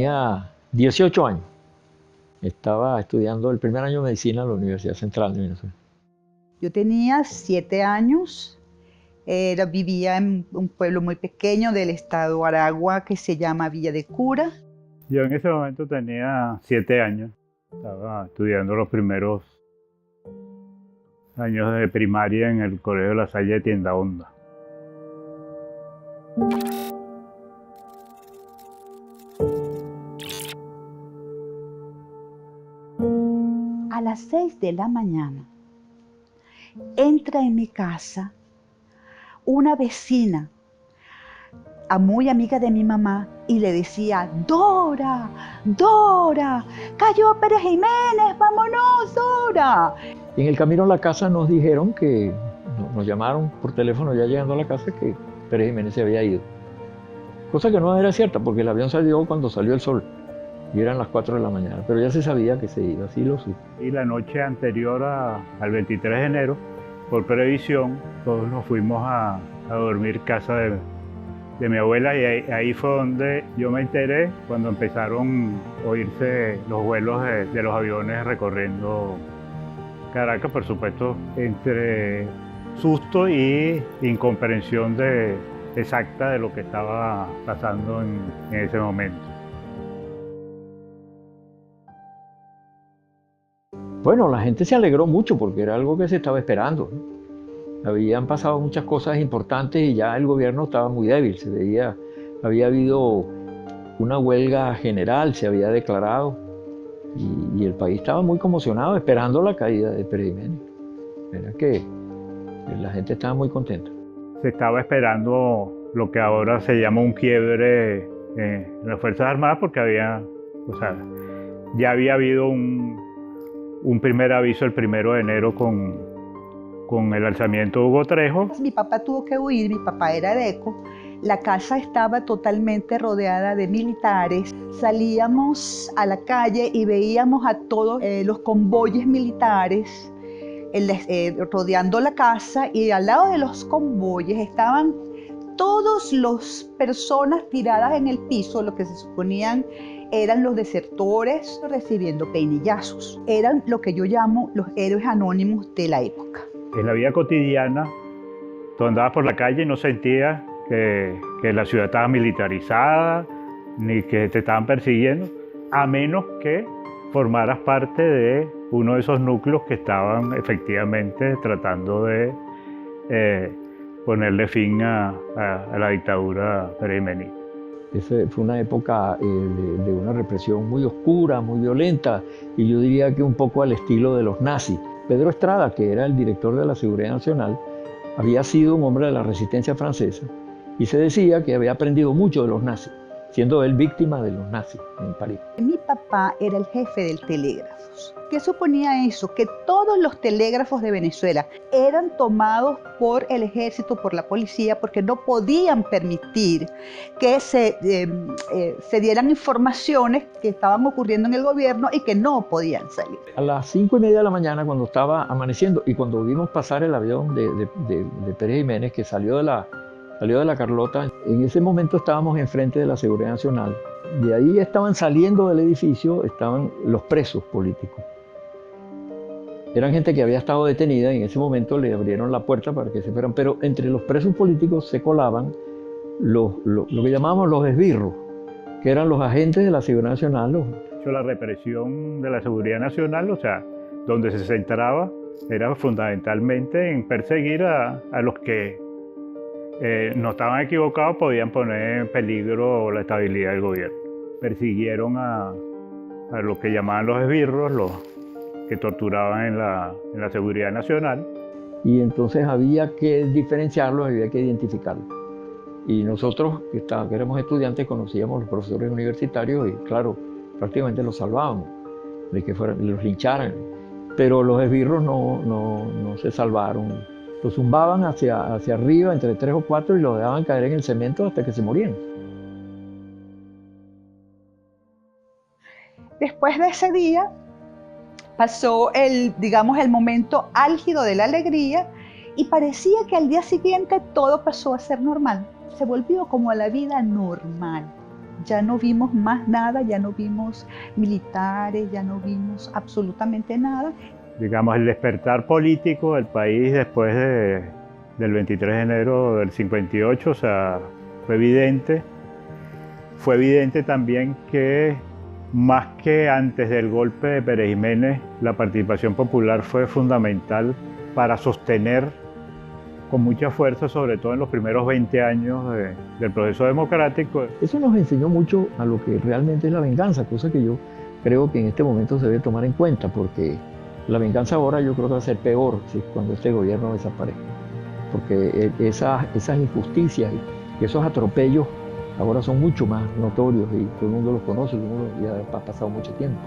tenía 18 años. Estaba estudiando el primer año de medicina en la Universidad Central de Venezuela. Yo tenía 7 años, vivía en un pueblo muy pequeño del estado Aragua que se llama Villa de Cura. Yo en ese momento tenía 7 años, estaba estudiando los primeros años de primaria en el Colegio La Salle de Tienda Honda. A las 6 de la mañana entra en mi casa una vecina, muy amiga de mi mamá, y le decía: Dora, Dora, cayó Pérez Jiménez, vámonos, Dora. Y en el camino a la casa nos dijeron que, nos llamaron por teléfono ya llegando a la casa, que Pérez Jiménez se había ido. Cosa que no era cierta, porque el avión salió cuando salió el sol, y eran las 4 de la mañana, pero ya se sabía que se iba, así lo supe. Y la noche anterior al 23 de enero, por previsión, todos nos fuimos a dormir casa de mi abuela, y ahí fue donde yo me enteré cuando empezaron a oírse los vuelos de los aviones recorriendo Caracas, por supuesto, entre susto y incomprensión exacta de lo que estaba pasando en ese momento. Bueno, la gente se alegró mucho porque era algo que se estaba esperando, ¿no? Habían pasado muchas cosas importantes y ya el gobierno estaba muy débil. Se veía, había habido una huelga general, se había declarado, y el país estaba muy conmocionado esperando la caída de Pérez Jiménez. Era que la gente estaba muy contenta. Se estaba esperando lo que ahora se llama un quiebre en las Fuerzas Armadas, porque ya había habido un primer aviso el 1 de enero con el alzamiento de Hugo Trejo. Mi papá tuvo que huir, mi papá era Areco. La casa estaba totalmente rodeada de militares. Salíamos a la calle y veíamos a todos los convoyes militares rodeando la casa, y al lado de los convoyes estaban todas las personas tiradas en el piso, lo que se suponían eran los desertores recibiendo peinillazos. Eran lo que yo llamo los héroes anónimos de la época. En la vida cotidiana, tú andabas por la calle y no sentías que la ciudad estaba militarizada, ni que te estaban persiguiendo, a menos que formaras parte de uno de esos núcleos que estaban efectivamente tratando de ponerle fin a la dictadura perejiménez. Esa fue una época de una represión muy oscura, muy violenta, y yo diría que un poco al estilo de los nazis. Pedro Estrada, que era el director de la Seguridad Nacional, había sido un hombre de la resistencia francesa, y se decía que había aprendido mucho de los nazis, siendo él víctima de los nazis en París. Mi papá era el jefe del telégrafos. ¿Qué suponía eso? Que todos los telégrafos de Venezuela eran tomados por el ejército, por la policía, porque no podían permitir que se dieran informaciones que estaban ocurriendo en el gobierno y que no podían salir. A las 5:30 de la mañana, cuando estaba amaneciendo y cuando vimos pasar el avión de Pérez Jiménez, que salió de la Carlota, en ese momento estábamos enfrente de la Seguridad Nacional. De ahí estaban saliendo del edificio, estaban los presos políticos. Eran gente que había estado detenida, y en ese momento le abrieron la puerta para que se fueran, pero entre los presos políticos se colaban lo que llamábamos los esbirros, que eran los agentes de la Seguridad Nacional. La represión de la Seguridad Nacional, donde se centraba, era fundamentalmente en perseguir a los que no estaban equivocados, podían poner en peligro la estabilidad del gobierno. Persiguieron a lo que llamaban los esbirros, los que torturaban en la Seguridad Nacional. Y entonces había que diferenciarlos, había que identificarlos. Y nosotros, que éramos estudiantes, conocíamos a los profesores universitarios y, claro, prácticamente los salvábamos de que los lincharan. Pero los esbirros no se salvaron. Los zumbaban hacia arriba, entre 3 o 4, y los dejaban caer en el cemento hasta que se morían. Después de ese día, pasó el momento álgido de la alegría, y parecía que al día siguiente todo pasó a ser normal. Se volvió como a la vida normal Ya no vimos más nada, ya no vimos militares, ya no vimos absolutamente nada. Digamos, el despertar político del país después del 23 de enero del 58, o sea, fue evidente. Fue evidente también que más que antes del golpe de Pérez Jiménez, la participación popular fue fundamental para sostener con mucha fuerza, sobre todo en los primeros 20 años del proceso democrático. Eso nos enseñó mucho a lo que realmente es la venganza, cosa que yo creo que en este momento se debe tomar en cuenta, porque la venganza ahora yo creo que va a ser peor cuando este gobierno desaparezca, porque esas injusticias y esos atropellos ahora son mucho más notorios y todo el mundo los conoce, todo el mundo ya ha pasado mucho tiempo.